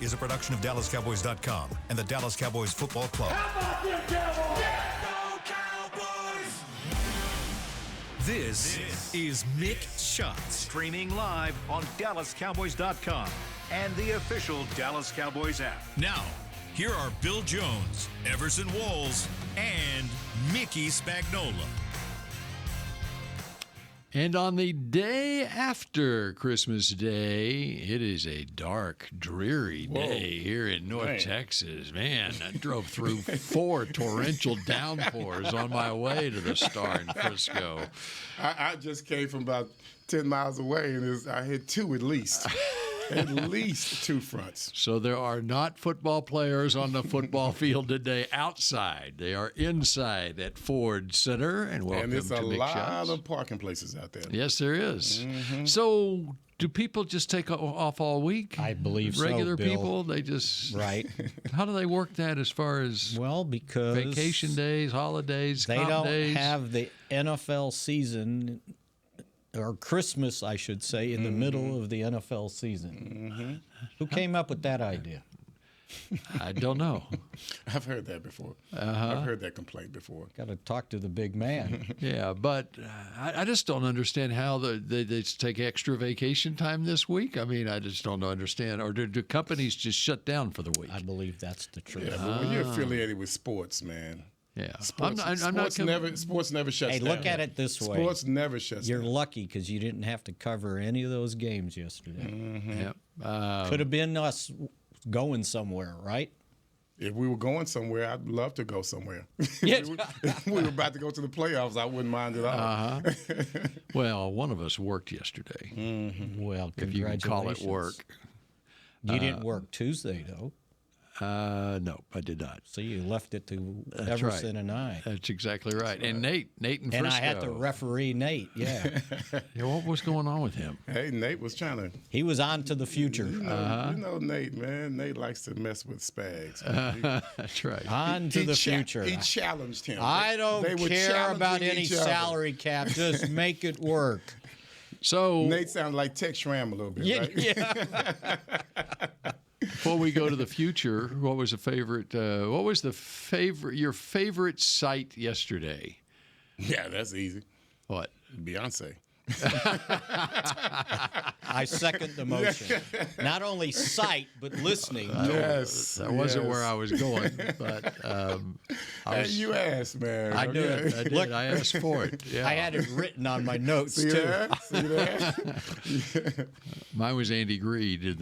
is a production of DallasCowboys.com and the Dallas Cowboys Football Club. How about them Cowboys? This is Mick Shots, streaming live on DallasCowboys.com and the official Dallas Cowboys app. Now, here are Bill Jones, Everson Walls, and Mickey Spagnola. And on the day after Christmas Day, it is a dark, dreary day here in North Texas. Man, I drove through 4 torrential downpours on my way to the Star in Frisco. I just came from about 10 miles away, and I hit 2 at least. At least 2 fronts. So there are not football players on the football field today outside. They are inside at Ford Center. And welcome to Mick Shots. And there's a lot of parking places out there. Yes, there is. Mm-hmm. So do people just take off all week? I believe so, Regular Bill. people, they just... Right. How do they work that as far as because vacation days, holidays, they comp don't days? have the NFL season, or Christmas, I should say, in the middle of the NFL season. Mm-hmm. Who came up with that idea? I don't know. I've heard that before. I've heard that complaint before. Got to talk to the big man. Yeah, but I just don't understand how they take extra vacation time this week. I mean, I just don't understand. Or do companies just shut down for the week? I believe that's the truth. Yeah, but when you're affiliated with sports, man. Yeah, sports never shuts down. Hey, look at it this way. Sports never shuts You're down. lucky because you didn't have to cover any of those games yesterday. Mm-hmm. Yep. Could have been us going somewhere, right? If we were going somewhere, I'd love to go somewhere. Yes. If we were about to go to the playoffs, I wouldn't mind at all. Well, one of us worked yesterday. Mm-hmm. Well, if you can call it work. You didn't work Tuesday, though. No, I did not. So you left it to That's Everson right. and I. That's exactly right. And Nate in Frisco. And I had to referee Nate, yeah. Yeah, what was going on with him? Hey, Nate was trying to. He was on to the future. You know Nate, man. Nate likes to mess with Spags. That's right. On to the future. He challenged him. I don't care about any salary cap. Just make it work. So Nate sounds like Tex Schramm a little bit, right? Yeah. Before we go to the future, what was your favorite sight yesterday? Yeah, that's easy. What? Beyonce. I second the motion. Not only sight, but listening. Yes. That wasn't where I was going, but you asked, man. I did. I did. Look, I asked for it. Yeah. I had it written on my notes, See too. that? See that? Mine was Andy Greed in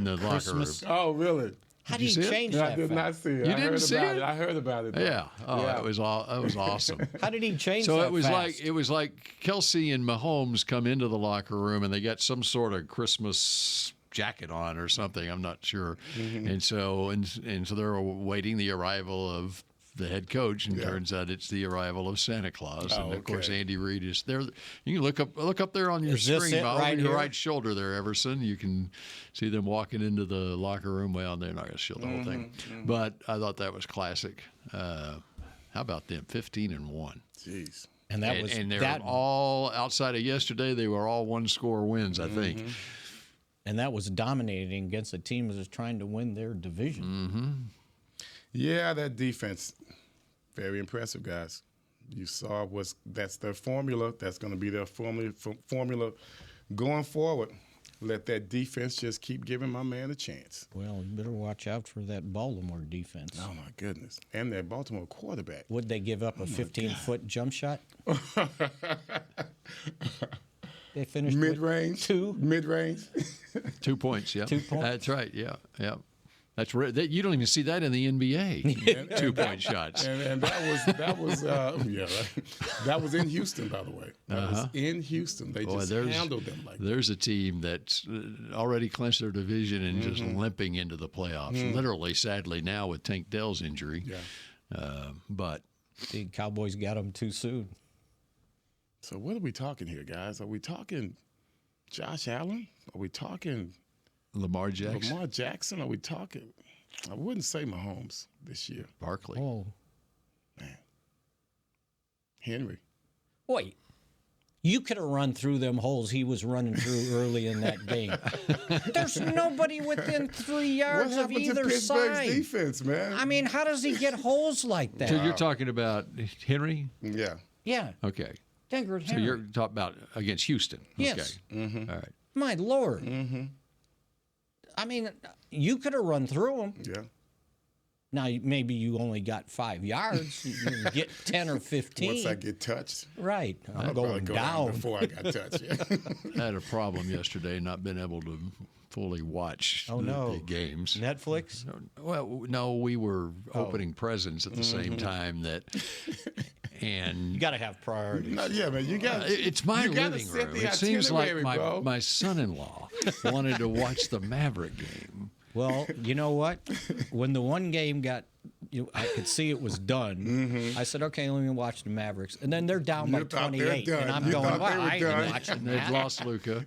the locker room. Oh, really? How do you see it? change No, that? I did not see it. You I didn't heard see about it? I heard about it. Though. Yeah. Oh, Yeah. that was awesome. How did he change So that it was fast? like Kelsey and Mahomes come into the locker room and they got some sort of Christmas jacket on or something. I'm not sure. Mm-hmm. And so they're awaiting the arrival of the head coach, and turns out it's the arrival of Santa Claus. Oh, and of course, okay. Andy Reid is there. You can look up there on your Is this screen, it over right your here? right shoulder there, Everson. You can see them walking into the locker room. Well, they're not going to show the whole thing, but I thought that was classic. How about them? 15-1. Jeez. And that was and they're all outside of yesterday. They were all 1-score wins, I think. And that was dominating against a team that was trying to win their division. Mm-hmm. Yeah, that defense, very impressive, guys. You saw that's their formula. That's going to be their formula going forward. Let that defense just keep giving my man a chance. Well, you better watch out for that Baltimore defense. Oh, my goodness. And that Baltimore quarterback. Would they give up a 15-foot jump shot? They finished Mid-range? 2. Mid-range? 2 points, yeah. 2 points? That's right, yeah. That's right. You don't even see that in the NBA. 2-point shots. And that was that was in Houston, by the way. That was in Houston. They just handled them like that. There's a team that's already clinched their division and just limping into the playoffs. Literally, sadly, now with Tank Dell's injury. Yeah. The Cowboys got them too soon. So what are we talking here, guys? Are we talking Josh Allen? Are we talking Lamar Jackson? Are we talking? I wouldn't say Mahomes this year. Barkley. Oh, Man. Henry. wait. You could have run through them holes he was running through early in that game. There's nobody within 3 yards of either Pittsburgh's side. defense, man? I mean, how does he get holes like that? So you're talking about Henry? Yeah. Yeah. Okay. Denver So you're talking about against Houston? Yes. Okay. All right. My Lord. I mean, you could have run through him. Yeah. Now, maybe you only got 5 yards. You can get 10 or 15. Once I get touched, Right. I'm I'll going go down. before I got touched. Yeah. I had a problem yesterday not being able to fully watch the games. Netflix? Well, no, we were opening presents at the same time and You got to have priorities. No, yeah, man. You got. it's my you gotta living set room. the It seems like itinerary, bro. my son-in-law wanted to watch the Maverick game. Well, you know what? When the one game got, I could see it was done. I said, okay, let me watch the Mavericks. And then they're down by You thought they were 28. done. And I'm You going, thought well, they were I ain't done. watching They've that. lost Luka.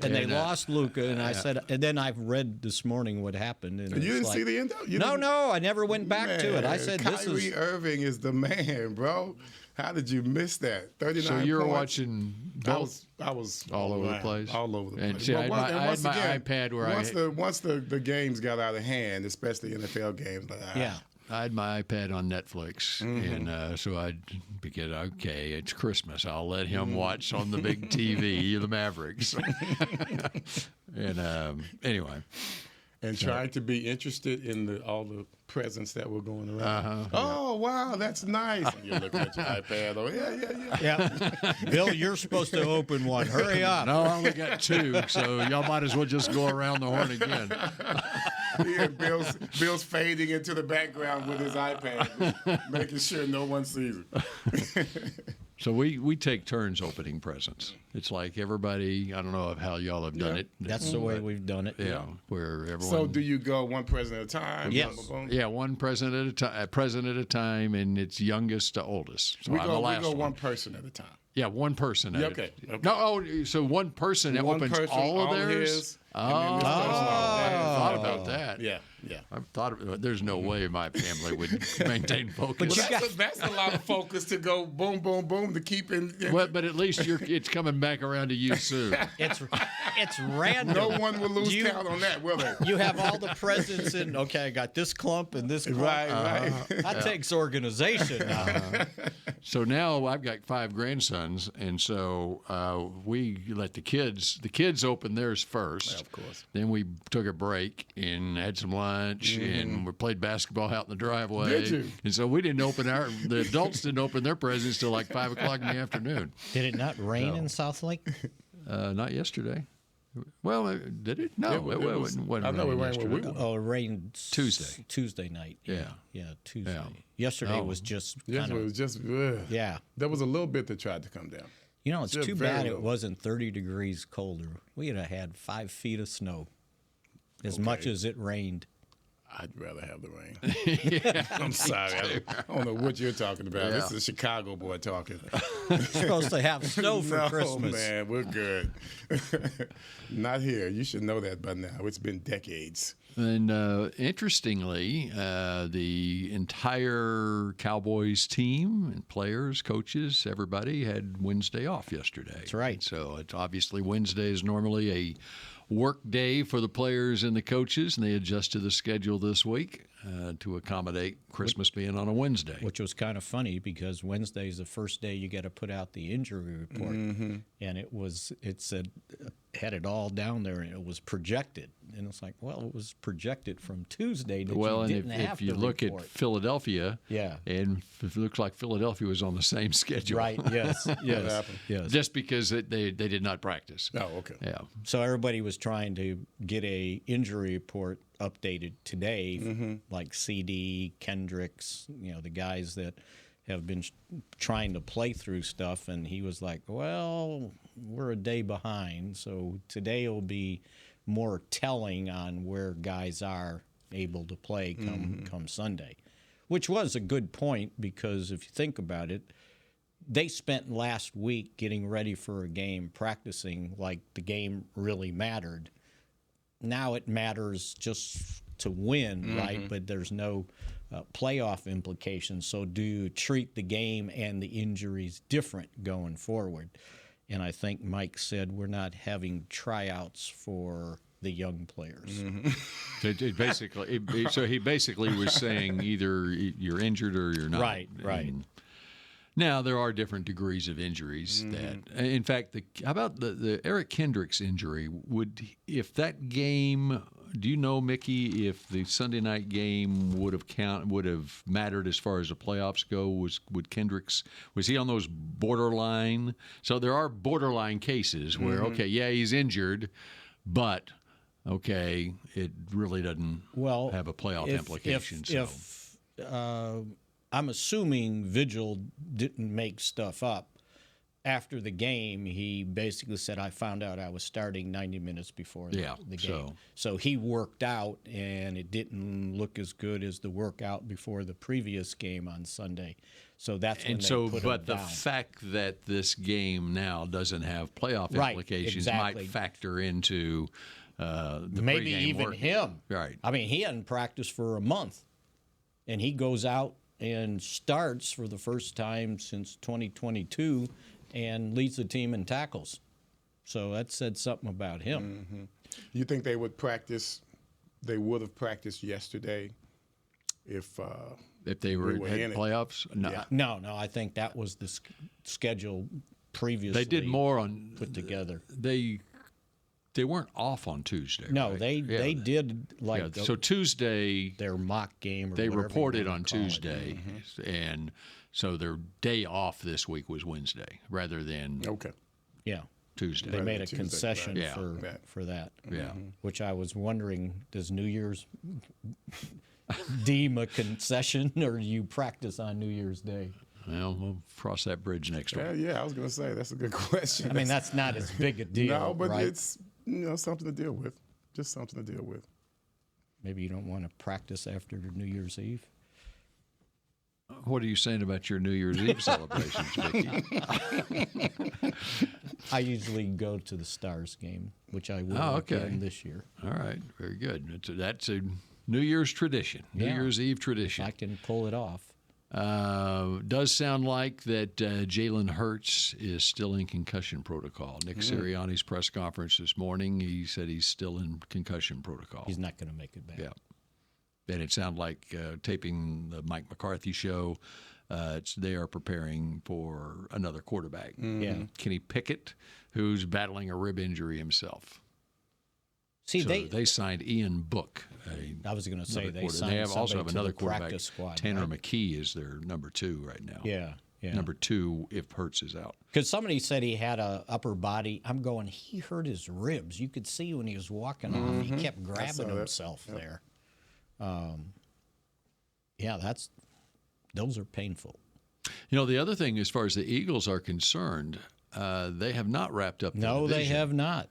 And they lost Luka. And I said, and then I've read this morning what happened. And You it's didn't like, see the end? No, I never went back to it. I said, this Kyrie is. Irving is the man, bro. How did you miss that? 39 So you were points. watching both? I was All over the around, place? all over the And place. see, But I had once my again, iPad where once the games got out of hand, especially NFL games, like, Yeah. I had my iPad on Netflix, and so I'd begin, okay, it's Christmas. I'll let him watch on the big TV the Mavericks. And anyway. and trying to be interested in all the presents that were going around. Oh, wow, that's nice. And you're looking at your iPad. Oh, yeah. Yeah. Bill, you're supposed to open one. Hurry up. No, I only got 2, so y'all might as well just go around the horn again. Yeah, Bill's fading into the background with his iPad, making sure no one sees it. So we take turns opening presents. It's like everybody, I don't know how y'all have done it. That's the way we've done it. Yeah, where everyone. So do you go one present at a time? Yes. Boom, boom, boom? Yeah, one present at a time, and it's youngest to oldest. So I'm the last we go one person at a time. Yeah, one person. Yeah, at okay. No, so one person that One opens person, all of all theirs. his, and then this person all I theirs. thought about that. Yeah. I've thought of, there's no way my family would maintain focus. Well, that's a lot of focus to go boom, boom, boom to keep in. Well, but at least it's coming back around to you soon. It's random. No one will lose count on that, will they? You have all the presents in, okay, I got this clump and this clump. Right. That takes organization now. So now I've got 5 grandsons, and so we let the kids open theirs first. Of course. Then we took a break and had some lunch, and we played basketball out in the driveway. Did you? And so we didn't open the adults didn't open their presents till like 5 o'clock in the afternoon. Did it not rain in South Lake? Not yesterday. Well, did it? No, it wasn't I know it rained where yesterday. we were. Oh, it rained Tuesday night. Yeah. Tuesday. Yeah. Yesterday Oh. was just Yes, kind it of, was just. yeah. There was a little bit that tried to come down. You know, it's Just too very bad it low. wasn't 30 degrees colder. We'd have had 5 feet of snow as much as it rained. I'd rather have the rain. I'm sorry. I don't know what you're talking about. Yeah. This is a Chicago boy talking. You're supposed to have snow for no, Christmas. man, we're good. Not here. You should know that by now. It's been decades. And interestingly, the entire Cowboys team and players, coaches, everybody had Wednesday off yesterday. That's right. So it's obviously Wednesday is normally a work day for the players and the coaches, and they adjusted the schedule this week to accommodate Christmas being on a Wednesday. Which was kind of funny because Wednesday is the first day you got to put out the injury report, and it said had it all down there, and it was projected, and it's like, well, it was projected from Tuesday. That Well, you and didn't have if you to look report. at Philadelphia, Yeah. and it looks like Philadelphia was on the same schedule, Right? Yes. Yes. happened? Yes. just because they did not practice. Oh, okay. Yeah. So everybody was trying to get a injury report updated today, like CD, Kendricks, the guys that have been trying to play through stuff, and he was like, well, we're a day behind, so today will be more telling on where guys are able to play come Sunday, which was a good point because if you think about it, they spent last week getting ready for a game, practicing like the game really mattered. Now it matters just to win, right? But there's no playoff implications. So do you treat the game and the injuries different going forward? And I think Mike said we're not having tryouts for the young players. So he basically was saying either you're injured or you're not. Right. And now there are different degrees of injuries. That, in fact, how about the Eric Kendricks injury? If that game, do you know, Mickey, if the Sunday night game would have mattered as far as the playoffs go? Was he on those borderline? So there are borderline cases where he's injured, but it really doesn't have a playoff implication. I'm assuming Vigil didn't make stuff up. After the game, he basically said, I found out I was starting 90 minutes before the game. So he worked out, and it didn't look as good as the workout before the previous game on Sunday. So that's when they put him But down. the fact that this game now doesn't have playoff implications might factor into the maybe pregame even work. him. Right. I mean, he hadn't practiced for a month, and he goes out and starts for the first time since 2022 and leads the team in tackles. So that said something about him. You think they would practice? They would have practiced yesterday if they were in had it. playoffs. No, Yeah. No, I think that was the schedule previously. they did more on put together. They weren't off on Tuesday. No, right? they did So Tuesday their mock game. Or they whatever you reported wanna on call it. Tuesday, and so their day off this week was Wednesday rather than Yeah, Tuesday. they made a Tuesday, concession right. for that. Yeah. Which I was wondering, does New Year's deem a concession, or do you practice on New Year's Day? Well, we'll cross that bridge next week. Yeah, I was going to say that's a good question. I mean, that's not as big a deal. no, but right? it's something to deal with. Just something to deal with. Maybe you don't want to practice after New Year's Eve. What are you saying about your New Year's Eve celebrations, Mickey? I usually go to the Stars game, which I will again this year. All right, very good. That's a New Year's tradition, New Year's Eve tradition. I can pull it off. Does sound like that Jalen Hurts is still in concussion protocol. Nick Sirianni's press conference this morning, he said he's still in concussion protocol. He's not going to make it back. Yeah. And it sounded like taping the Mike McCarthy show, they are preparing for another quarterback. Yeah. Kenny Pickett, who's battling a rib injury himself. See, So they signed Ian Book. I was going to say they They also have another quarterback. practice squad. Tanner right? McKee is their number 2 right now. Yeah. Number 2 if Hurts is out. Because somebody said he had a upper body. I'm going, he hurt his ribs. You could see when he was walking off, he kept grabbing himself there. Those are painful. You know, the other thing as far as the Eagles are concerned, they have not wrapped up the No, they division. have not.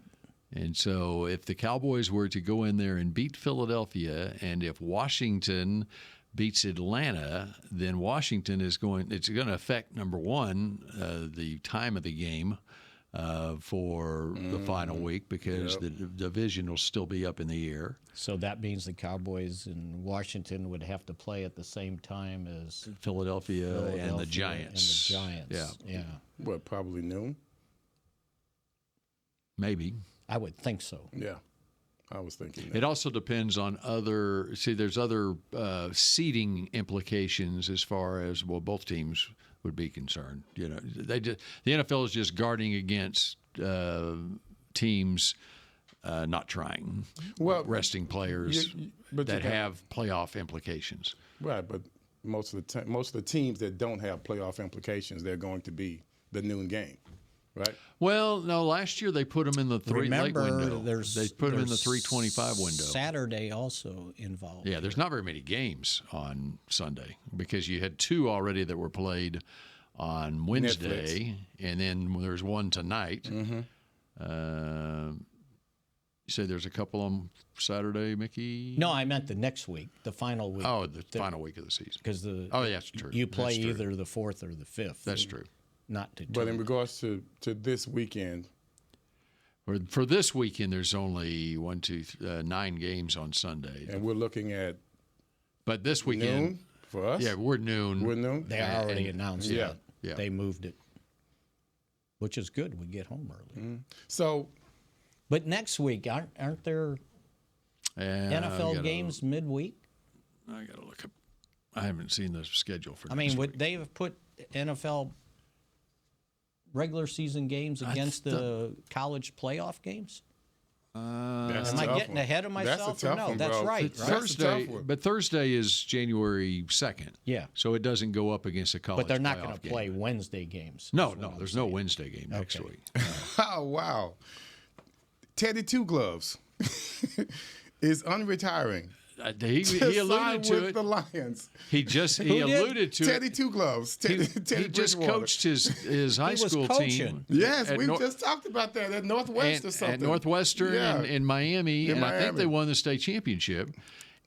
And so if the Cowboys were to go in there and beat Philadelphia, and if Washington beats Atlanta, then Washington it's going to affect, number one, the time of the game for the final week, because the division will still be up in the air. So that means the Cowboys and Washington would have to play at the same time as Philadelphia and the Giants. Yeah. What, probably noon? Maybe. I would think so. Yeah, I was thinking that. It also depends on there's other seeding implications as far as, well, both teams would be concerned. You know, the NFL is just guarding against teams not trying, resting players that have playoff implications. Right, but most of the teams that don't have playoff implications, they're going to be the noon game, right? Well, no. Last year they put them in the late window. They put them in the 3:25 window. Saturday also involved. Yeah, there's not very many games on Sunday because you had 2 already that were played on Wednesday, and then there's one tonight. You say there's a couple on Saturday, Mickey? No, I meant the next week, the final week. Oh, the final week of the season. Because that's true. You play That's true. either the 4th or the 5th. That's true. Not to. But in regards to this weekend, For this weekend, there's only 9 games on Sunday. and we're looking at But this weekend, noon for us. yeah, we're noon. We're noon. They already announced yeah. that. Yeah. They moved it. which is good. We get home early. So, But next week, aren't there NFL games midweek? I got to look up. I haven't seen the schedule for. I mean, would they have put NFL regular season games against the college playoff games? Am I getting ahead of myself? That's a tough one, That's bro. right. That's Thursday, a tough one. but Thursday is January 2nd. Yeah. So it doesn't go up against a college. But they're not going playoff to play game. Wednesday games. No, there's no Wednesday game next Okay. week. oh, wow. Teddy Two Gloves is unretiring. He to alluded sign to with it. the Lions. He alluded to Teddy it. Two Gloves. Teddy He just Bridgewater. coached his high was school coaching. team. Yes, at we Nor- just talked about that at Northwest or something. At Northwestern Yeah. in Miami, and I think Miami. they won the state championship,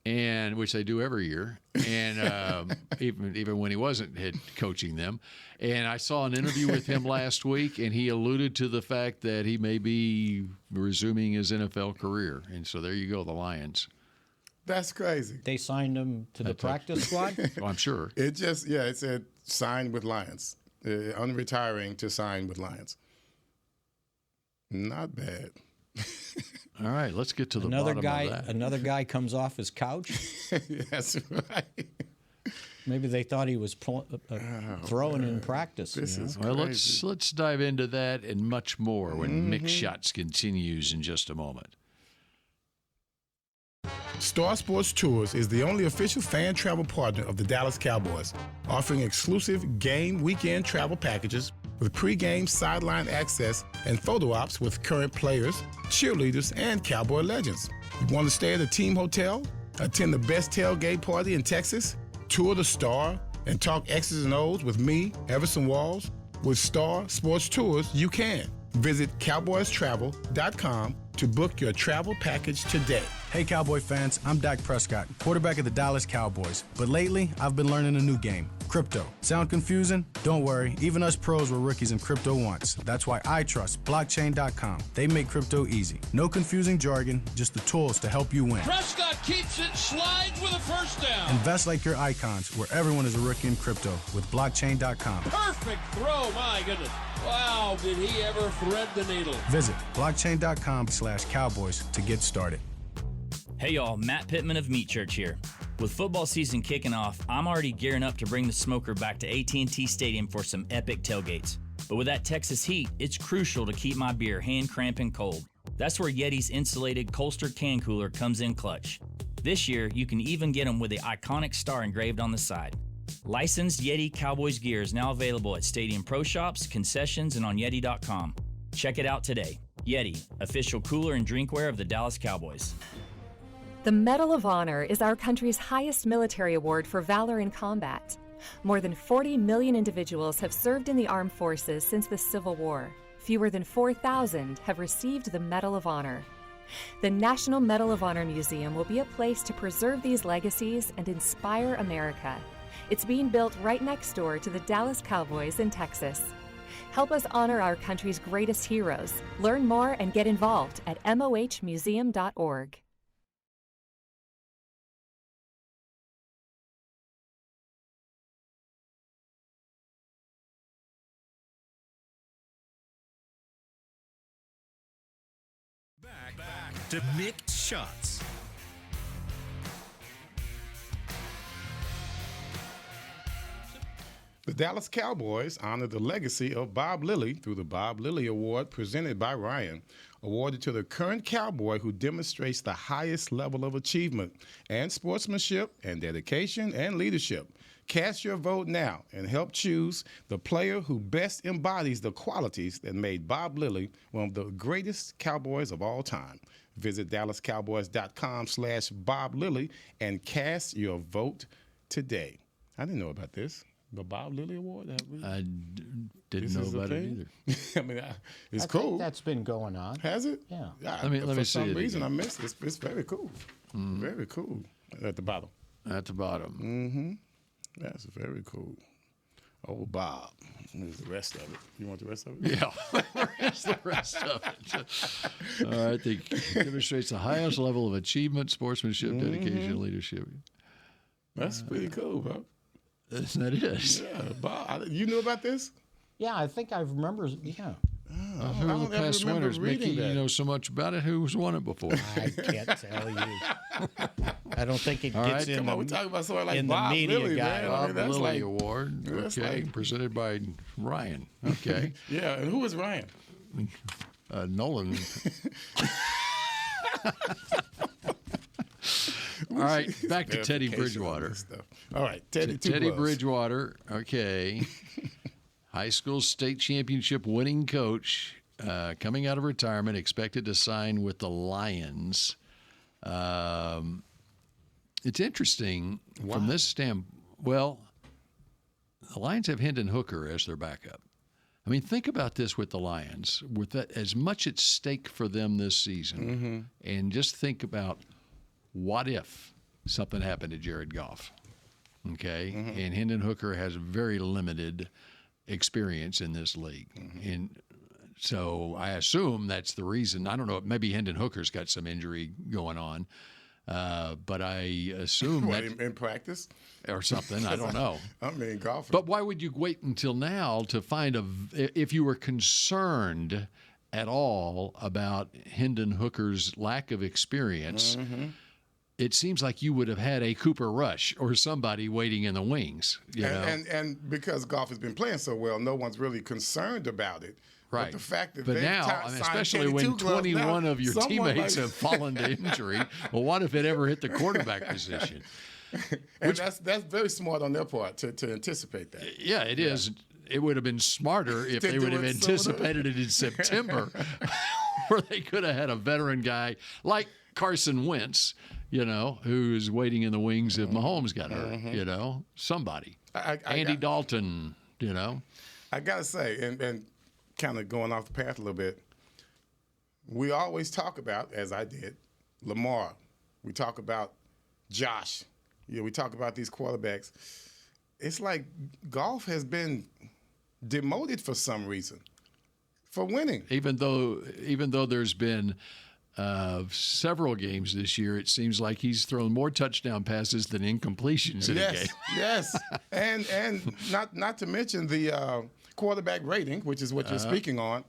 and which they do every year. And even when he wasn't head coaching them, and I saw an interview with him last week, and he alluded to the fact that he may be resuming his NFL career. And so there you go, the Lions. That's crazy. They signed him to the practice squad? Well, I'm sure. It said signed with Lions. Unretiring to sign with Lions. Not bad. All right, let's get to the Another bottom of that. Another guy comes off his couch. That's right. Maybe they thought he was throwing in practice. This is Well, crazy. let's dive into that and much more when Mick Shots continues in just a moment. Star Sports Tours is the only official fan travel partner of the Dallas Cowboys, offering exclusive game weekend travel packages with pre-game sideline access and photo ops with current players, cheerleaders, and Cowboy legends. You want to stay at a team hotel, attend the best tailgate party in Texas, tour the Star, and talk X's and O's with me, Everson Walls? With Star Sports Tours, you can. Visit cowboystravel.com to book your travel package today. Hey Cowboy fans, I'm Dak Prescott, quarterback of the Dallas Cowboys. But lately, I've been learning a new game, crypto. Sound confusing? Don't worry, even us pros were rookies in crypto once. That's why I trust blockchain.com. They make crypto easy. No confusing jargon, just the tools to help you win. Prescott keeps it, slides with a first down. Invest like your icons, where everyone is a rookie in crypto with blockchain.com. Perfect throw, my goodness. Wow, did he ever thread the needle. Visit blockchain.com/cowboys to get started. Hey y'all, Matt Pittman of Meat Church here. With football season kicking off, I'm already gearing up to bring the smoker back to AT&T Stadium for some epic tailgates. But with that Texas heat, it's crucial to keep my beer hand cramping cold. That's where Yeti's insulated Colster can cooler comes in clutch. This year, you can even get them with the iconic star engraved on the side. Licensed Yeti Cowboys gear is now available at Stadium Pro Shops, concessions, and on Yeti.com. Check it out today. Yeti, official cooler and drinkware of the Dallas Cowboys. The Medal of Honor is our country's highest military award for valor in combat. More than 40 million individuals have served in the armed forces since the Civil War. Fewer than 4,000 have received the Medal of Honor. The National Medal of Honor Museum will be a place to preserve these legacies and inspire America. It's being built right next door to the Dallas Cowboys in Texas. Help us honor our country's greatest heroes. Learn more and get involved at mohmuseum.org. Back to Mick Shots. The Dallas Cowboys honor the legacy of Bob Lilly through the Bob Lilly Award presented by Ryan, awarded to the current Cowboy who demonstrates the highest level of achievement and sportsmanship and dedication and leadership. Cast your vote now and help choose the player who best embodies the qualities that made Bob Lilly one of the greatest Cowboys of all time. Visit DallasCowboys.com/Bob Lilly and cast your vote today. I didn't know about this. The Bob Lilly Award? I didn't know about it either. I mean, it's I cool. think that's been going on. Has it? Yeah. Let me For see some it reason, again. I missed it. It's very cool. Very cool. At the bottom. At the bottom. That's very cool. Oh, Bob. There's the rest of it. You want the rest of it? Yeah, where's the rest of it? I think demonstrates the highest level of achievement, sportsmanship, dedication, leadership. That's pretty cool, bro. That is. Yeah, Bob. You knew about this? Yeah, I think I remember. Yeah. Who I were don't the ever past remember winners? reading Mickey, that. you know so much about it. Who's won it before? I can't tell you. I don't think it All gets right, in Come on, we the, talking about somebody like in the Bob media Lilly, guy. man. I Bob mean, that's Lilly like, Award. that's Okay, like- presented by Ryan. Okay, yeah. And who is Ryan? Nolan. All right, back to Teddy Verification on Bridgewater. this stuff. All right, Teddy. Two Teddy gloves. Bridgewater, okay. High school state championship winning coach, coming out of retirement, expected to sign with the Lions. It's interesting from this standpoint. Well, the Lions have Hendon Hooker as their backup. I mean, think about this with the Lions, with that, as much at stake for them this season, and just think about what if something happened to Jared Goff, okay? And Hendon Hooker has very limited experience in this league, and so I assume that's the reason. I don't know. Maybe Hendon Hooker's got some injury going on, but I assume What, that in practice? or something. I don't know. I mean, golf. But why would you wait until now to find if you were concerned at all about Hendon Hooker's lack of experience? It seems like you would have had a Cooper Rush or somebody waiting in the wings. You know? And because golf has been playing so well, no one's really concerned about it. Right. But the fact that but they've now, signed especially Teddy when Two Gloves 21 now, of your someone teammates like- have fallen to injury, well, what if it ever hit the quarterback position? And that's very smart on their part to anticipate that. Yeah, it is. It would have been smarter if To they do would have it sooner. anticipated it in September, where they could have had a veteran guy like Carson Wentz, you know, who's waiting in the wings if Mahomes got hurt, you know, somebody. Andy Dalton, you know. I got to say, and kind of going off the path a little bit, we always talk about, as I did, Lamar. We talk about Josh. We talk about these quarterbacks. It's like golf has been demoted for some reason for winning. Even though there's been several games this year, it seems like he's thrown more touchdown passes than incompletions in a game. Yes, and not to mention the quarterback rating, which is what you're speaking on.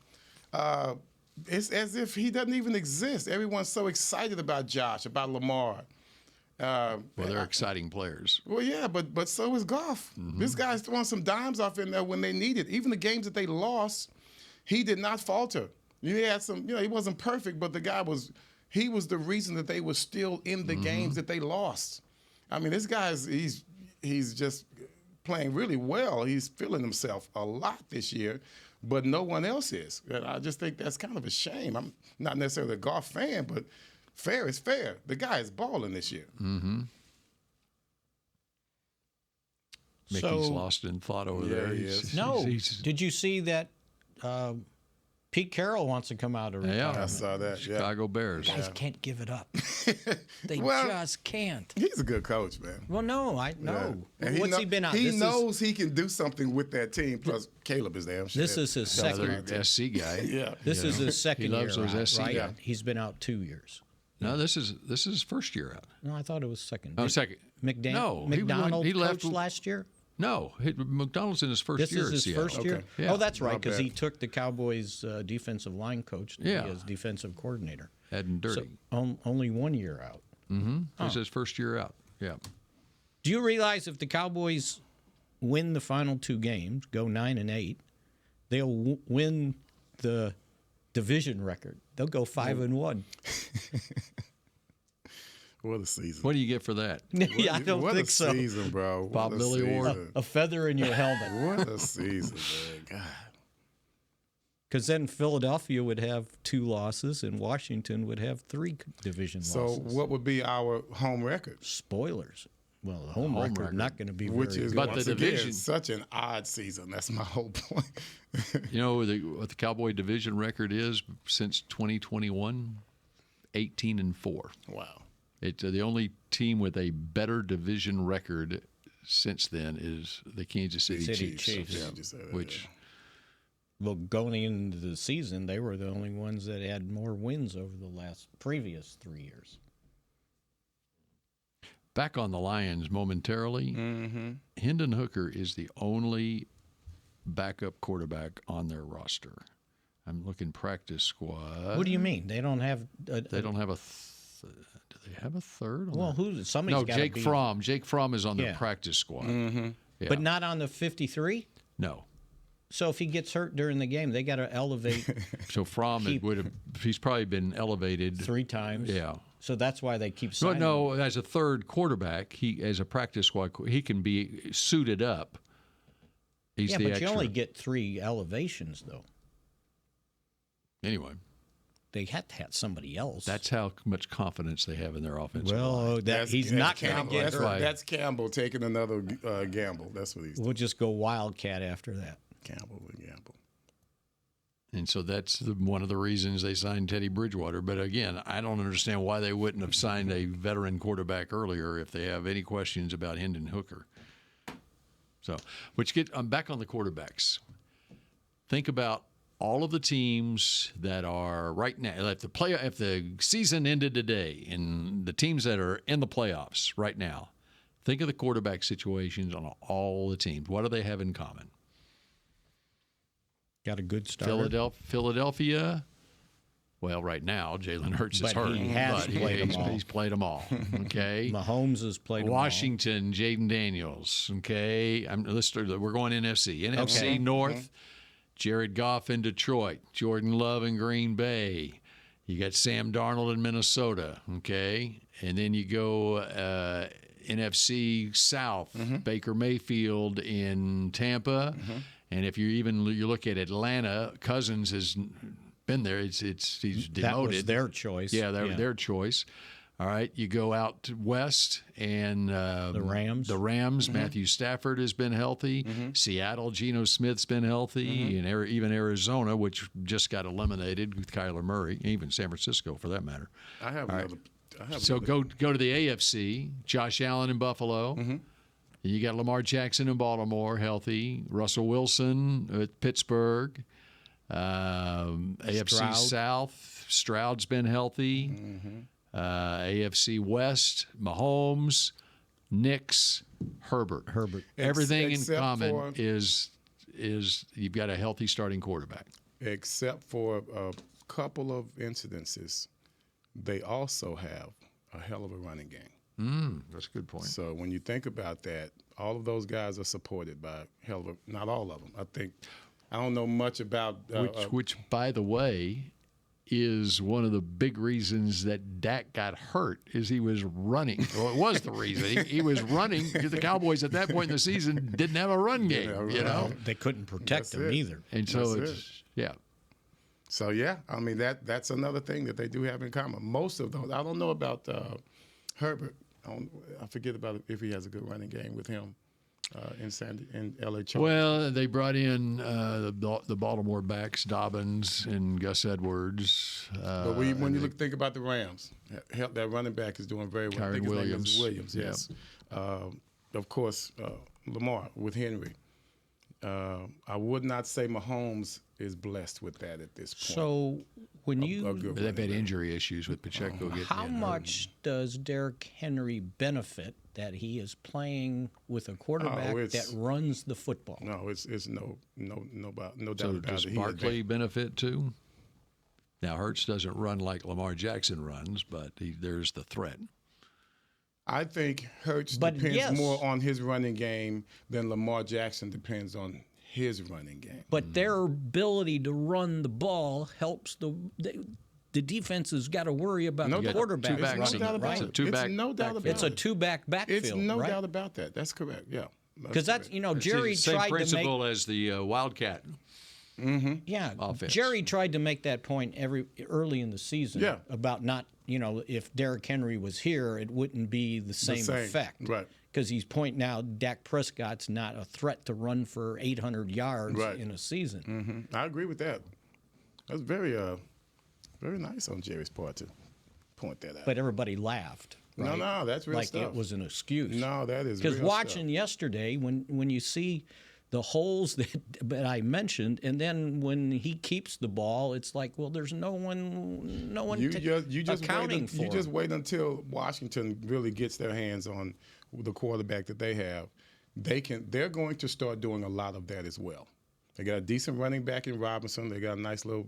It's as if he doesn't even exist. Everyone's so excited about Josh, about Lamar. Well, they're exciting players. Well, yeah, but so is Goff. This guy's throwing some dimes off in there when they need it. Even the games that they lost, he did not falter. He had some, he wasn't perfect, but the guy was the reason that they were still in the games that they lost. I mean, this guy's he's just playing really well. He's feeling himself a lot this year, but no one else is. And I just think that's kind of a shame. I'm not necessarily a Goff fan, but fair is fair. The guy is balling this year. Mickey's lost in thought over there. he is. Did you see that Pete Carroll wants to come out of retirement? I saw that. Chicago Bears. Guys can't give it up. They Well, just can't. He's a good coach, man. Well, no, I know. And What's he been out? He This is- knows he can do something with that team. Plus, Caleb is there. I'm sure. This is his second. Another SC guy. Yeah. This is his second He loves year those out, SC right? guys. He's been out 2 years. No, this is his first year out. No, I thought it was second. Oh, second. McDonald he left coached last year? No, McDonald's in his first This year is at his Seattle. first year? Okay. Yeah. Oh, that's right, Not because bad. he took the Cowboys defensive line coach to Yeah. be his defensive coordinator. Head and dirty. So only 1 year out. This is his first year out. Yeah. Do you realize if the Cowboys win the final 2 games, go 9-8, they'll win the division record? They'll go 5-1. What a season. What do you get for that? Yeah, I don't what think a so. season, bro. Bob What a Lilly Award. season. A feather in your helmet. What a season, man. God. Because then Philadelphia would have 2 losses and Washington would have 3 division So, losses. what would be our home record? Spoilers. Well, the home record not going to be Which very is, good. But once the again, division- such an odd season. That's my whole point. You know what the Cowboy division record is since 2021? 18-4. Wow. It's the only team with a better division record since then is the Kansas City Chiefs. Yeah, just say that, Which Well, going into the season, they were the only ones that had more wins over the previous 3 years. back on the Lions momentarily, Hendon Hooker is the only backup quarterback on their roster. I'm looking practice squad. What do you mean? They don't have. They don't have a. Do they have a third? Well, who's somebody's No, got Jake be, Fromm. Jake Fromm is on the Yeah. practice squad. Yeah. but not on the 53. No. So if he gets hurt during the game, they got to elevate So Fromm would have. He's probably been elevated 3 times. Yeah. So that's why they keep But signing. no, as a third quarterback, as a practice squad, he can be suited up. He's yeah, the but extra. you only get 3 elevations though. Anyway, They have to have somebody else. that's how much confidence they have in their offensive line. Well, he's not going to Campbell. get That's hurt. right. That's Campbell taking another gamble. That's what he's doing. We'll just go Wildcat after that. Campbell with gamble. And so that's one of the reasons they signed Teddy Bridgewater. But again, I don't understand why they wouldn't have signed a veteran quarterback earlier if they have any questions about Hendon Hooker. So, I'm back on the quarterbacks. Think about all of the teams that are right now. If the season ended today, and the teams that are in the playoffs right now, think of the quarterback situations on all the teams. What do they have in common? Got a good starter. Philadelphia. Well, right now Jalen Hurts is hurt, he's played them all. Okay, Mahomes has played Washington, Jaden Daniels. Okay, we're going NFC. NFC North. Jared Goff in Detroit, Jordan Love in Green Bay. You got Sam Darnold in Minnesota. Okay, and then you go NFC South, Baker Mayfield in Tampa. And if you look at Atlanta, Cousins has been there. He's demoted. That was their choice. Yeah, their choice. All right, you go out west, and the Rams. Matthew Stafford has been healthy. Seattle, Geno Smith's been healthy, and even Arizona, which just got eliminated with Kyler Murray, even San Francisco for that matter. So go to the AFC. Josh Allen in Buffalo. You got Lamar Jackson in Baltimore, healthy. Russell Wilson at Pittsburgh. AFC South, Stroud's been healthy. AFC West, Mahomes, Knicks, Herbert. Everything in common is you've got a healthy starting quarterback. Except for a couple of incidences, they also have a hell of a running game. That's a good point. So when you think about that, all of those guys are supported by not all of them. I don't know much about which, by the way, is one of the big reasons that Dak got hurt is he was running. Well, it was the reason. He was running because the Cowboys at that point in the season didn't have a run game, you know? They couldn't protect him either. And so So, I mean, that's another thing that they do have in common. Most of those, I don't know about Herbert. I forget about if he has a good running game with him in LA Chargers. Well, they brought in the Baltimore backs, Dobbins and Gus Edwards. But when you think about the Rams, that running back is doing very well. Kyron I think his Williams. name is Williams, yes. Of course, Lamar with Henry. I would not say Mahomes is blessed with that at this point. So when they've had injury issues with Pacheco getting how much does Derrick Henry benefit that he is playing with a quarterback that runs the football? No, it's no doubt about So it. does Barkley benefit too? Now Hurts doesn't run like Lamar Jackson runs, but there's the threat. I think Hurts depends more on his running game than Lamar Jackson depends on his running game. But their ability to run the ball helps the defense has got to worry about the quarterback. It's a two-back backfield. It's no doubt about that. That's correct. Yeah. Because that's Jerry it's the same tried principle to make as the Wildcat. Offense. Jerry tried to make that point early in the season about not, if Derrick Henry was here, it wouldn't be the same effect. Right. Because he's pointing out Dak Prescott's not a threat to run for 800 yards in a season. I agree with that. That's very nice on Jerry's part to point that out. But everybody laughed. Right? No, that's real stuff. Like it was an excuse. No, that is real because watching yesterday, when you see the holes that I mentioned, and then when he keeps the ball, it's like, well, there's no one accounting for. You just wait until Washington really gets their hands on the quarterback that they have. They're going to start doing a lot of that as well. They got a decent running back in Robinson. They got a nice little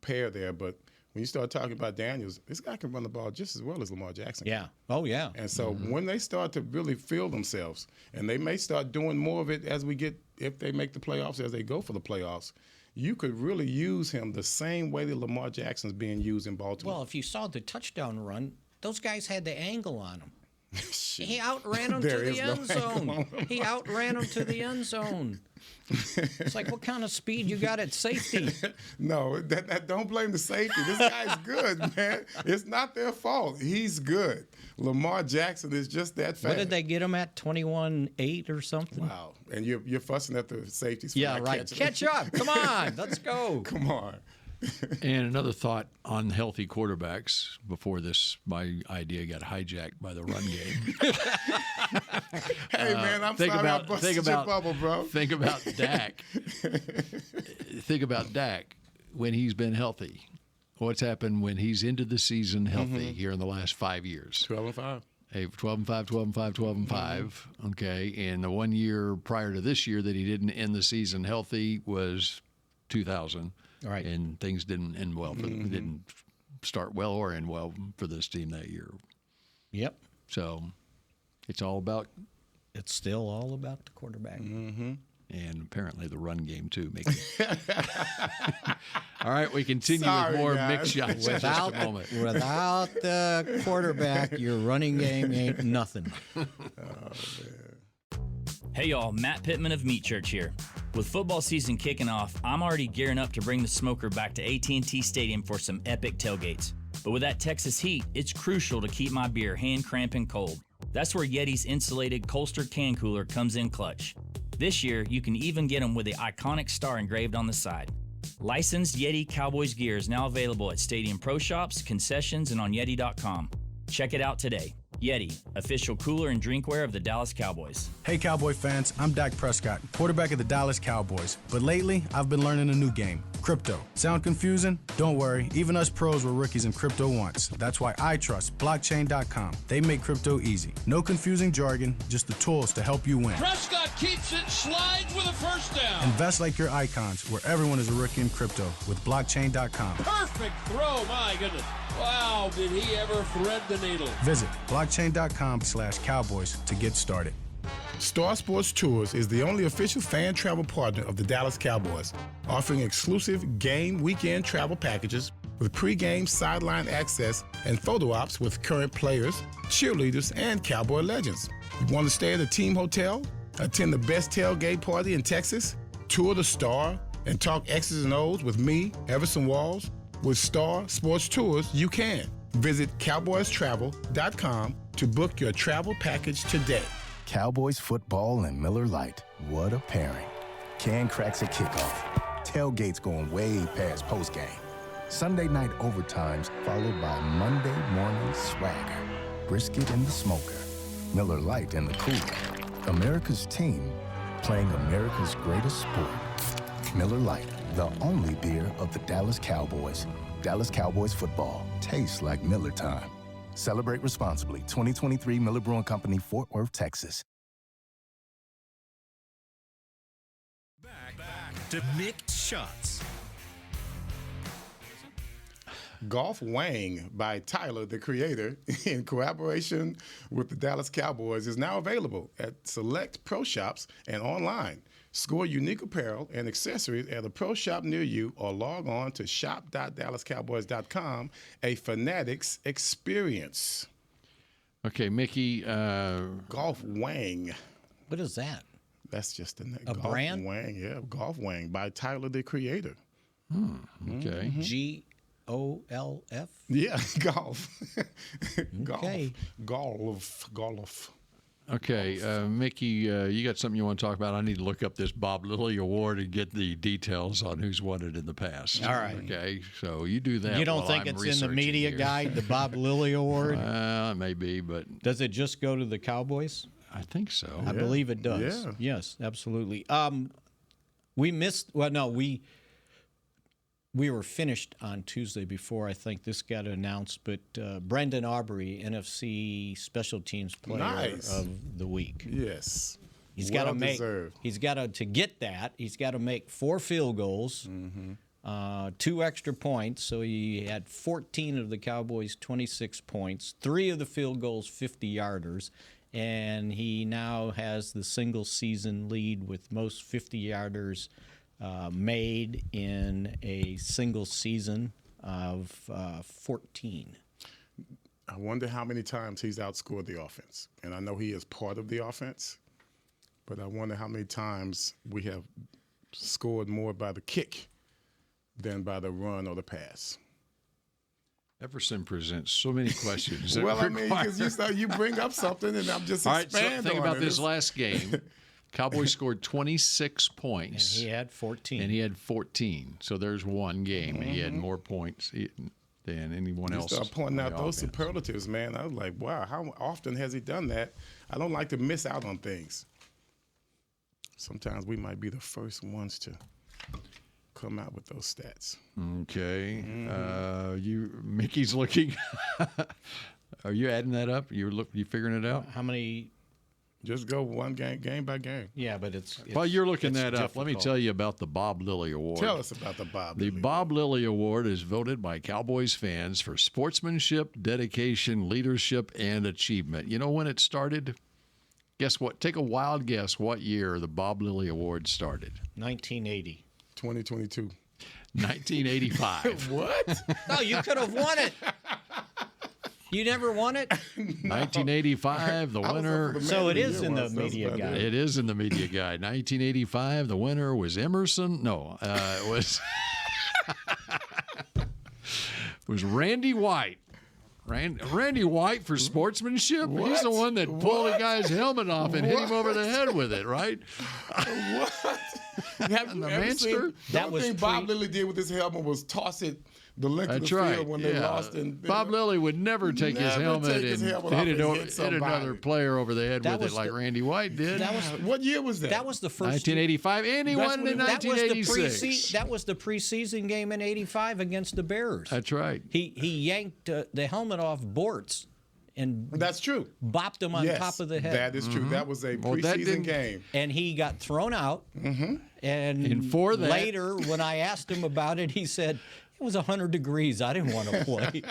pair there. But when you start talking about Daniels, this guy can run the ball just as well as Lamar Jackson. Yeah. Oh, yeah. And so when they start to really feel themselves, and they may start doing more of it if they make the playoffs, as they go for the playoffs, you could really use him the same way that Lamar Jackson's being used in Baltimore. Well, if you saw the touchdown run, those guys had the angle on him. He outran him to the end zone. He outran him to the end zone. It's like, what kind of speed you got at safety? No, don't blame the safety. This guy's good, man. It's not their fault. He's good. Lamar Jackson is just that fast. What did they get him at, 21-8 or something? Wow. And you're fussing at the safeties for Yeah, not right. catching Catch up. Come on. Let's go. Come on. And another thought on healthy quarterbacks before my idea got hijacked by the run game. Hey, man, I'm sorry I busted your bubble, bro. Think about Dak. Think about Dak when he's been healthy. What's happened when he's into the season healthy here in the last 5 years? 12-5. Hey, 12-5, 12-5, 12-5. Okay, and the 1 year prior to this year that he didn't end the season healthy was 2000. Right. And things didn't end well. Didn't start well or end well for this team that year. Yep. So it's still all about the quarterback. And apparently the run game, too. All right, we continue with more Mick shots in just a moment. Without the quarterback, your running game ain't nothing. Hey y'all, Matt Pittman of Meat Church here. With football season kicking off, I'm already gearing up to bring the smoker back to AT&T Stadium for some epic tailgates. But with that Texas heat, it's crucial to keep my beer hand cramping cold. That's where Yeti's insulated Colster can cooler comes in clutch. This year, you can even get them with the iconic star engraved on the side. Licensed Yeti Cowboys gear is now available at Stadium Pro Shops, concessions, and on Yeti.com. Check it out today. Yeti, official cooler and drinkware of the Dallas Cowboys. Hey, Cowboy fans, I'm Dak Prescott, quarterback of the Dallas Cowboys. But lately, I've been learning a new game, crypto. Sound confusing? Don't worry, even us pros were rookies in crypto once. That's why I trust blockchain.com. They make crypto easy. No confusing jargon, just the tools to help you win. Prescott keeps it, slides with a first down. Invest like your icons, where everyone is a rookie in crypto with blockchain.com. Perfect throw, my goodness. Wow, did he ever thread the needle. Visit blockchain.com/Cowboys to get started. Star Sports Tours is the only official fan travel partner of the Dallas Cowboys, offering exclusive game weekend travel packages with pre-game sideline access and photo ops with current players, cheerleaders, and Cowboy legends. You want to stay at a team hotel, attend the best tailgate party in Texas, tour the Star, and talk X's and O's with me, Everson Walls? With Star Sports Tours, you can. Visit cowboystravel.com to book your travel package today. Cowboys football and Miller Lite. What a pairing. Can cracks at kickoff. Tailgates going way past postgame. Sunday night overtimes followed by Monday morning swagger. Brisket in the smoker. Miller Lite in the cooler. America's team playing America's greatest sport. Miller Lite, the only beer of the Dallas Cowboys. Dallas Cowboys football tastes like Miller time. Celebrate responsibly. 2023 Miller Brewing Company, Fort Worth, Texas. Back to Mick Shots. Golf Wang by Tyler, the Creator, in collaboration with the Dallas Cowboys, is now available at select pro shops and online. Score unique apparel and accessories at a pro shop near you or log on to shop.dallascowboys.com, a Fanatics experience. Okay, Mickey. Golf Wang. What is that? That's just a Golf brand? Wang, yeah, Golf Wang by Tyler, the Creator. Okay. GOLF? Yeah, golf. Okay. Golf. Okay, Mickey, you got something you want to talk about? I need to look up this Bob Lilly Award and get the details on who's won it in the past. All right. Okay, so you do that. You don't while think I'm it's in the media researching here. guide, the Bob Lilly Award? It may be, but Does it just go to the Cowboys? I think so. I believe it does. Yeah. Yes, absolutely. We missed. Well, no, we were finished on Tuesday before I think this got announced. But Brendan Aubrey, NFC Special Teams Player Nice. of the Week. Yes. He's got to make. Deserved. He's got to get that. He's got to make 4 field goals, 2 extra points. So he had 14 of the Cowboys' 26 points, 3 of the field goals 50-yarders, and he now has the single-season lead with most 50-yarders made in a single season of 14. I wonder how many times he's outscored the offense. And I know he is part of the offense, but I wonder how many times we have scored more by the kick than by the run or the pass. Everson presents so many questions. that Well, I mean, require- because you bring up something, and I'm just All right, so expanding think on about it. this last game. Cowboys scored 26 points. And he had 14. And he had 14. So there's one game. And he had more points than anyone You else. start pointing on out the those offense. superlatives, man. I was like, wow, how often has he done that? I don't like to miss out on things. Sometimes we might be the first ones to come out with those stats. Okay. Mickey's looking. Are you adding that up? You figuring it out? How many? Just go one game by game. Yeah, but it's While you're looking it's that up, let me difficult. tell you about the Bob Lilly Award. Tell us about the Bob. The Lilly Bob Lilly Award is voted by Cowboys fans for sportsmanship, dedication, leadership, and achievement. You know when it started? Guess what? Take a wild guess what year the Bob Lilly Award started. 1980. 2022. 1985. What? No, you could have won it. You never won it? 1985, the winner. So it is in the media guide. It is in the media guide. 1985, the winner was Emerson. No, it was was Randy White. Randy White for sportsmanship. What? He's the one that pulled the What? guy's helmet off and hit him over the head with it, right? What? Have you The ever Manster? seen? That The was thing Bob Lilly did with his helmet was toss it the length of That's the right. field when they lost. And Bob Lilly would never take his Never helmet take his and helmet hit off and hit hit somebody. another player over the head That with it was like the- Randy White did. That was What year was that? that was the first 1985, and he That's won when in he- that was the 1986. that was the preseason game in '85 against the Bears. That's right. He yanked the helmet off Bortz and That's true. bopped him on Yes, top of the head. that is true. That was a Well, that preseason didn't- game. And he got thrown out. Mm-hmm. And for that- later, when I asked him about it, he said, it was 100 degrees. I didn't want to play.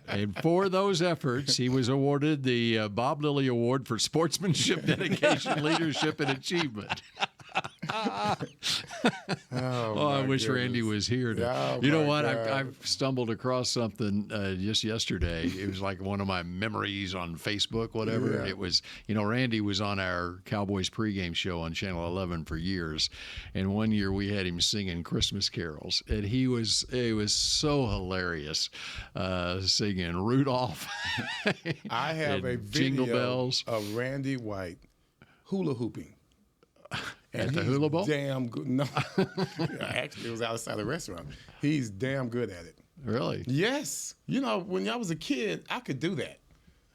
And for those efforts, he was awarded the Bob Lilly Award for sportsmanship, dedication, leadership, and achievement. Oh, I my wish Randy goodness. was here. Oh, You know my what? God. I've stumbled across something just yesterday. It was like one of my memories on Facebook, whatever. Yeah. It was, Randy was on our Cowboys pregame show on Channel 11 for years. And one year we had him singing Christmas carols. And it was so hilarious singing Rudolph. I have and a Jingle video Bells. of Randy White hula hooping. At the he's hula bowl? Damn good. No, actually, it was outside the restaurant. He's damn good at it. Really? Yes, when I was a kid, I could do that.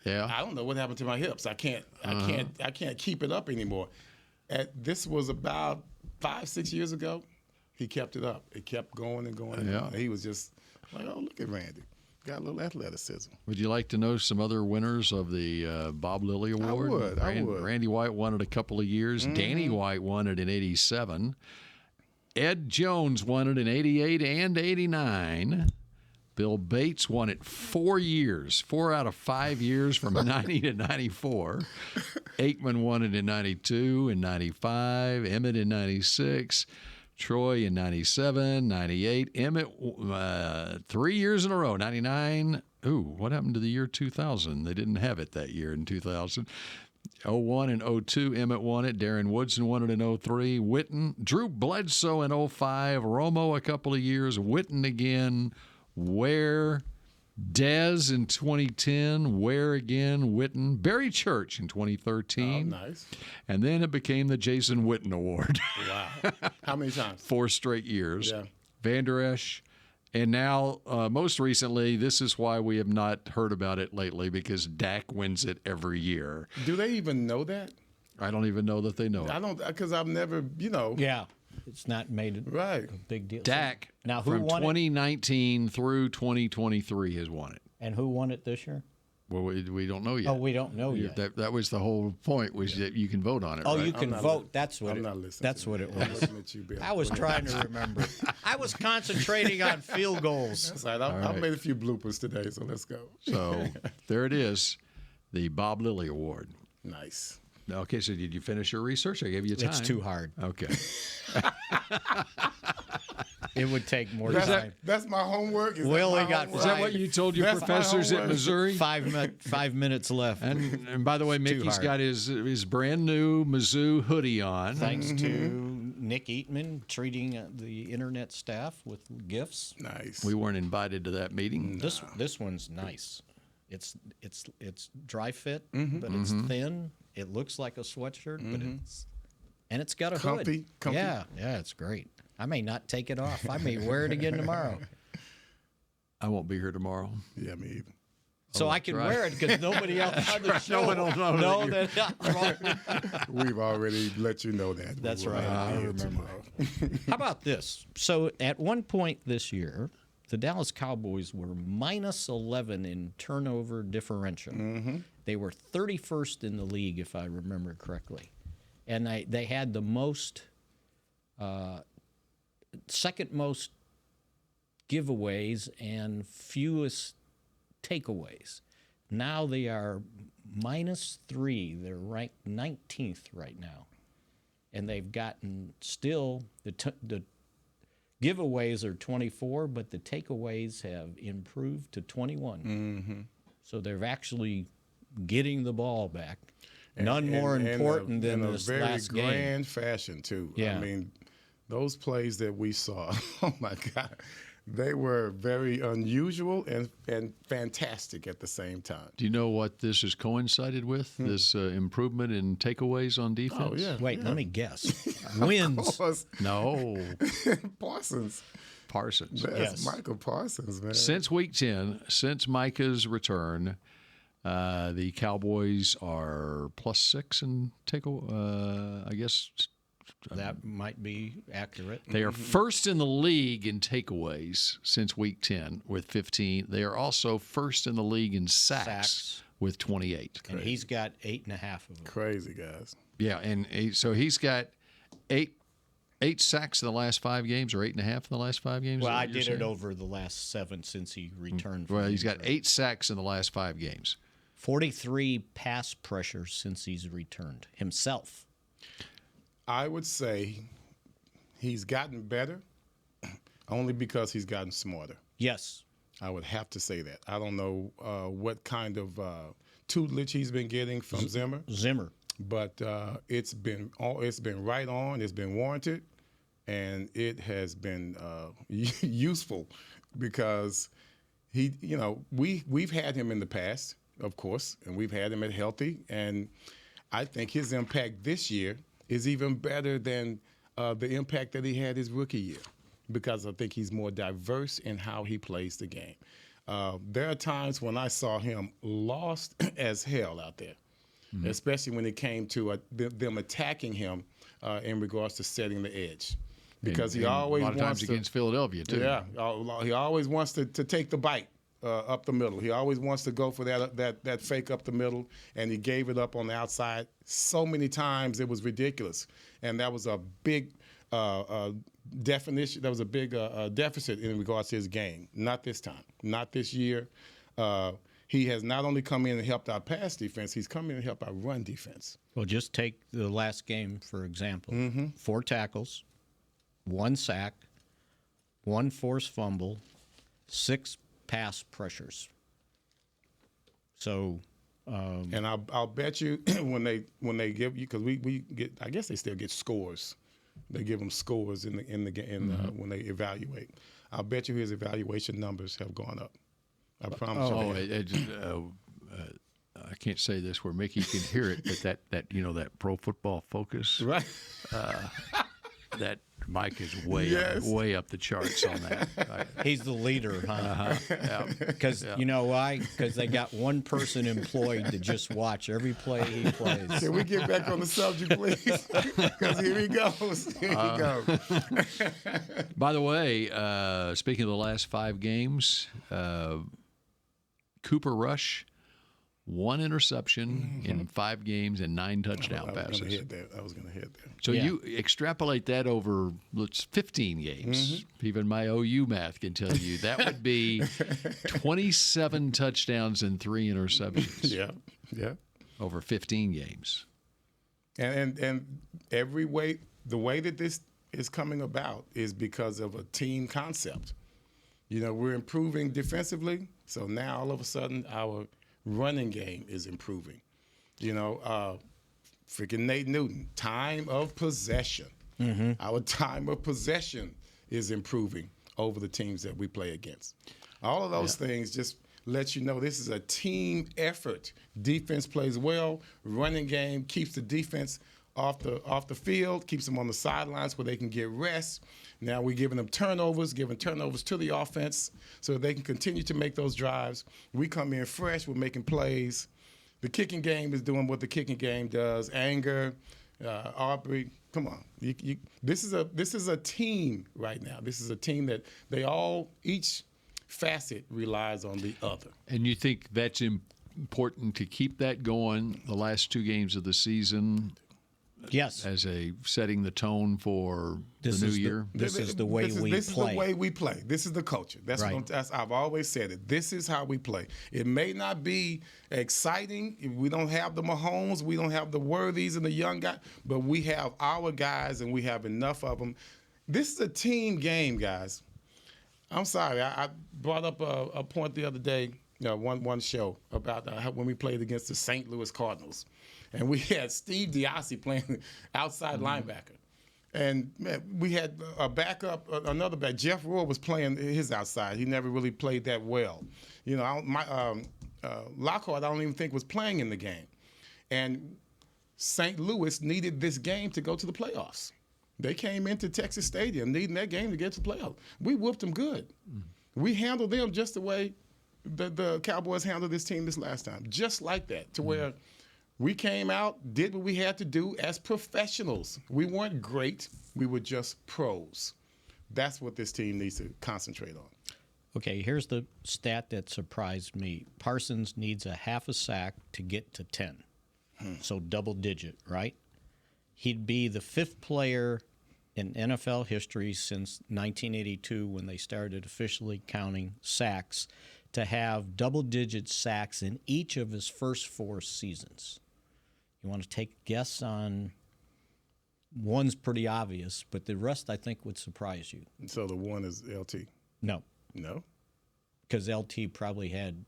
Yeah. I don't know what happened to my hips. I can't keep it up anymore. This was about 5-6 years ago. He kept it up. It kept going and going. And Yeah. going. He was just like, oh, look at Randy. Got a little athleticism. Would you like to know some other winners of the Bob Lilly Award? I would. Randy White won it a couple of years. Danny White won it in 87. Ed Jones won it in 88 and 89. Bill Bates won it 4 years, 4 out of 5 years from 90 to 94. Aikman won it in 92 and 95. Emmett in 96. Troy in 97, 98. Emmett 3 years in a row, 99. Ooh, what happened to the year 2000? They didn't have it that year in 2000. 01 and 02, Emmett won it. Darren Woodson won it in 03. Witten, Drew Bledsoe in 05. Romo a couple of years. Witten again. Ware. Dez in 2010, Ware again, Witten, Barry Church in 2013. Oh, nice. And then it became the Jason Witten Award. Wow. How many times? 4 straight years. Yeah. Van Der Esch. And now, most recently, this is why we have not heard about it lately, because Dak wins it every year. Do they even know that? I don't even know that they know I it. don't, because I've never, Yeah. It's not made a Right. big deal. Dak, Now, who from won it? 2019 through 2023, has won it. And who won it this year? Well, we don't know yet. Oh, we don't know yet. That was the whole point, was that you can vote on it, Oh, right? you can vote. That's what I'm it, not listening. That's what it I'm was. looking at you, Bill. I was trying to remember. I was concentrating on field goals. That's all right. I made a few bloopers today, so let's go. So there it is, the Bob Lilly Award. Nice. Okay, so did you finish your research? I gave you time. It's too hard. Okay. It would take more time. That's my homework. Willie got Is that what you told your That's my professors at homework. Missouri? 5 minutes left. And by the way, Mickey's hard. got his brand new Mizzou hoodie on. Thanks to Nick Eatman treating the internet staff with gifts. Nice. We weren't invited to that meeting. This one's nice. It's dry fit, but it's thin. It looks like a sweatshirt, but it's got a hood. Comfy. Yeah, it's great. I may not take it off. I may wear it again tomorrow. I won't be here tomorrow. Yeah, me either. So I can wear it because nobody else on the show one will know that. We've already let you know that. That's We will right. have I you remember. tomorrow. How about this? So at one point this year, the Dallas Cowboys were minus 11 in turnover differential. They were 31st in the league, if I remember correctly. And they had the second most giveaways and fewest takeaways. Now they are -3. They're ranked 19th right now. And they've gotten still, the giveaways are 24, but the takeaways have improved to 21. So they're actually getting the ball back. None more important than this last game. In a very grand fashion, too. Yeah. I mean, those plays that we saw, oh, my God, they were very unusual and fantastic at the same time. Do you know what this has coincided with, this improvement in takeaways on defense? Oh, yeah. Wait, let me guess. Wins. No. Parsons. Parsons. That's Yes. Michael Parsons, man. Since week 10, since Micah's return, the Cowboys are +6 in I guess. That might be accurate. They are first in the league in takeaways since week 10 with 15. They are also first in the league in sacks with 28. And he's got 8.5 of them. Crazy, guys. Yeah, and so he's got eight sacks in the last 5 games, or 8.5 in the last 5 games. Well, is that I what you're did saying? it over the last 7 since he returned. From Well, he's got injury. 8 sacks in the last 5 games. 43 pass pressures since he's returned himself. I would say he's gotten better only because he's gotten smarter. Yes. I would have to say that. I don't know what kind of tutelage he's been getting from Zimmer, but it's been right on. It's been warranted, and it has been useful because we've had him in the past, of course, and we've had him at healthy, and I think his impact this year is even better than the impact that he had his rookie year, because I think he's more diverse in how he plays the game. There are times when I saw him lost as hell out there, especially when it came to them attacking him in regards to setting the edge. Because he always a lot of times against Philadelphia, too. Yeah, he always wants to take the bite up the middle. He always wants to go for that fake up the middle, and he gave it up on the outside so many times it was ridiculous. And that was a big definition. That was a big deficit in regards to his game. Not this time. Not this year. He has not only come in and helped our pass defense, he's come in and helped our run defense. Well, just take the last game, for example. 4 tackles, 1 sack, 1 forced fumble, 6 pass pressures. So, and I'll bet you when they give you, because we get, I guess they still get scores. They give them scores in the when they evaluate. I'll bet you his evaluation numbers have gone up. I promise you. I can't say this where Mickey can hear it, but that Pro Football Focus, Right. that Mike is way up the charts on that. he's the leader, huh? Because you know why? Because they got one person employed to just watch every play he plays. Can we get back on the subject, please? Because here he goes. Here he goes. By the way, speaking of the last 5 games, Cooper Rush 1 interception in 5 games and 9 touchdown passes. I was going to hit that. So you extrapolate that over 15 games. Even my OU math can tell you that would be 27 touchdowns and 3 interceptions. Yeah. Over 15 games. And the way that this is coming about is because of a team concept. You know, we're improving defensively, so now all of a sudden our running game is improving. You know, freaking Nate Newton, time of possession. Our time of possession is improving over the teams that we play against. All of those things just let you know this is a team effort. Defense plays well. Running game keeps the defense off the field, keeps them on the sidelines where they can get rest. Now we're giving them giving turnovers to the offense so they can continue to make those drives. We come in fresh, we're making plays. The kicking game is doing what the kicking game does. Anger, Aubrey, come on. This is a team right now. This is a team that each facet relies on the other. And you think that's important to keep that going the last 2 games of the season? Yes. As setting the tone for the new year? This is the way we play. This is the way we play. This is the culture. Right. I've always said it. This is how we play. It may not be exciting. We don't have the Mahomes. We don't have the Worthies and the young guys. But we have our guys, and we have enough of them. This is a team game, guys. I'm sorry. I brought up a point the other day, one show about when we played against the St. Louis Cardinals. And we had Steve Diassi playing outside linebacker. And man, we had a backup, another back. Jeff Rohr was playing his outside. He never really played that well. You know, Lockhart, I don't even think was playing in the game. And St. Louis needed this game to go to the playoffs. They came into Texas Stadium needing that game to get to the playoffs. We whooped them good. We handled them just the way the Cowboys handled this team this last time, just like that, to where we came out, did what we had to do as professionals. We weren't great. We were just pros. That's what this team needs to concentrate on. Okay, here's the stat that surprised me. Parsons needs a half a sack to get to 10. So double digit, right? He'd be the 5th player in NFL history since 1982 when they started officially counting sacks to have double-digit sacks in each of his first 4 seasons. You want to take a guess on one's pretty obvious, but the rest I think would surprise you. So the one is LT? No. No? Because LT probably had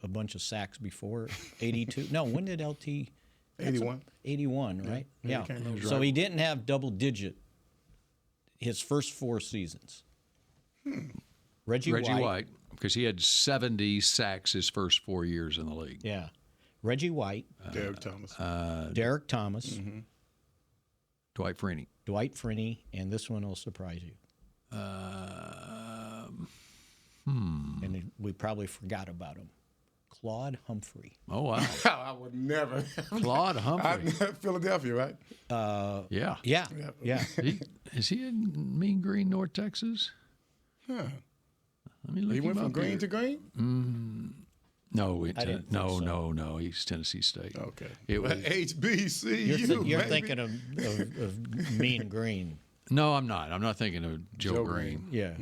a bunch of sacks before 82. No, when did LT? 81. 81, right? Yeah. So he didn't have double-digit his first 4 seasons. Reggie White. Because he had 70 sacks his first 4 years in the league. Yeah. Reggie White. Derek Thomas. Derek Thomas. Dwight Freeney. And this one will surprise you. And we probably forgot about him. Claude Humphrey. Oh, wow. I would never. Claude Humphrey. Philadelphia, right? Yeah. Is he in Mean Green, North Texas? Huh. Let me look He went him from up green here. to green? No, no. He's Tennessee State. Okay. It was HBCU. You're thinking of Mean Green. No, I'm not. I'm not thinking of Joe Green. Yeah.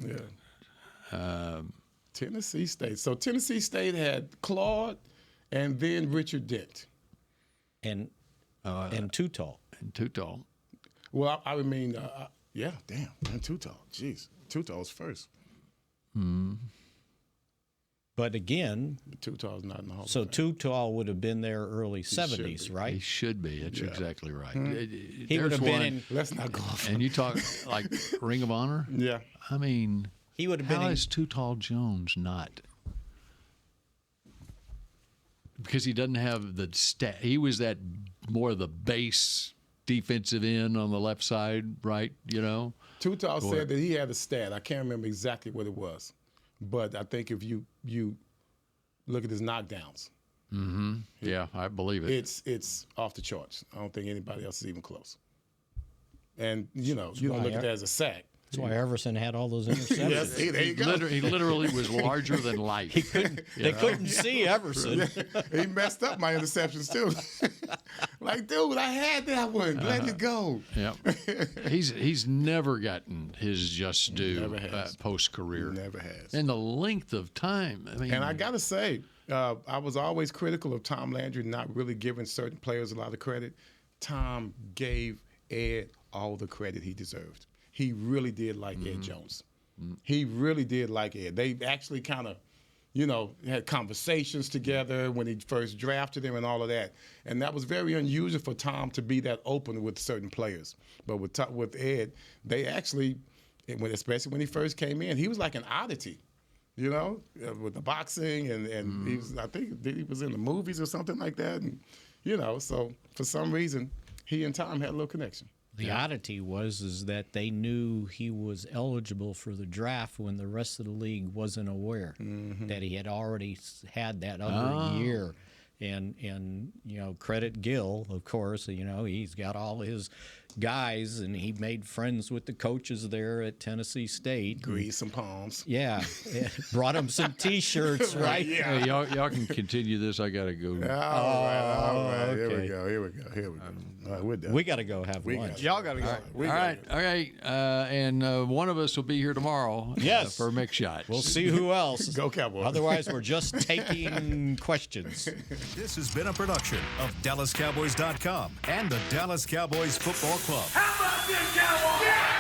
Tennessee State. So Tennessee State had Claude and then Richard Dent. And Too Tall. And Too Tall. Well, I would mean, and Too Tall. Jeez. Too Tall's first. But again, Too Tall's not in the Hall of so Fame. Too Tall would have been there early 70s, right? He should be. That's exactly right. He would have been in. Let's not go off. And you talk like Ring of Honor? Yeah. I mean, He would have been how in. is Too Tall Jones not? Because he doesn't have the stat. He was that more of the base defensive end on the left side, right? You know? Too Tall said that he had a stat. I can't remember exactly what it was. But I think if you look at his knockdowns. Yeah, I believe it. It's off the charts. I don't think anybody else is even close. And, you don't look at that as a sack. That's why Everson had all those interceptions. Yes, there you go. He literally was larger than life. They couldn't see Everson. He messed up my interceptions too. Like, dude, I had that one. Let it go. Yeah, he's never gotten his just due post career. Never has. And the length of time. I mean, And I gotta say, I was always critical of Tom Landry not really giving certain players a lot of credit. Tom gave Ed all the credit he deserved. He really did like Ed Jones. He really did like Ed. They actually kind of, had conversations together when he first drafted him and all of that. And that was very unusual for Tom to be that open with certain players. But with Ed, they actually, especially when he first came in, he was like an oddity. With the boxing and he was, I think he was in the movies or something like that. And, so for some reason, he and Tom had a little connection. The oddity is that they knew he was eligible for the draft when the rest of the league wasn't aware that he had already had that other year. And credit Gil, of course. He's got all his guys, and he made friends with the coaches there at Tennessee State. Grease some palms. Yeah, brought him some T-shirts, right? Yeah. Hey, y'all can continue this. I gotta go. All right. Okay. Here we go. All right, we're done. We got to go have lunch. Y'all got to go. All right. And one of us will be here tomorrow. Yes. For Mick Shots. We'll see who else. Go Cowboys. Otherwise, we're just taking questions. This has been a production of DallasCowboys.com and the Dallas Cowboys Football Club. How about this, Cowboys? Yeah!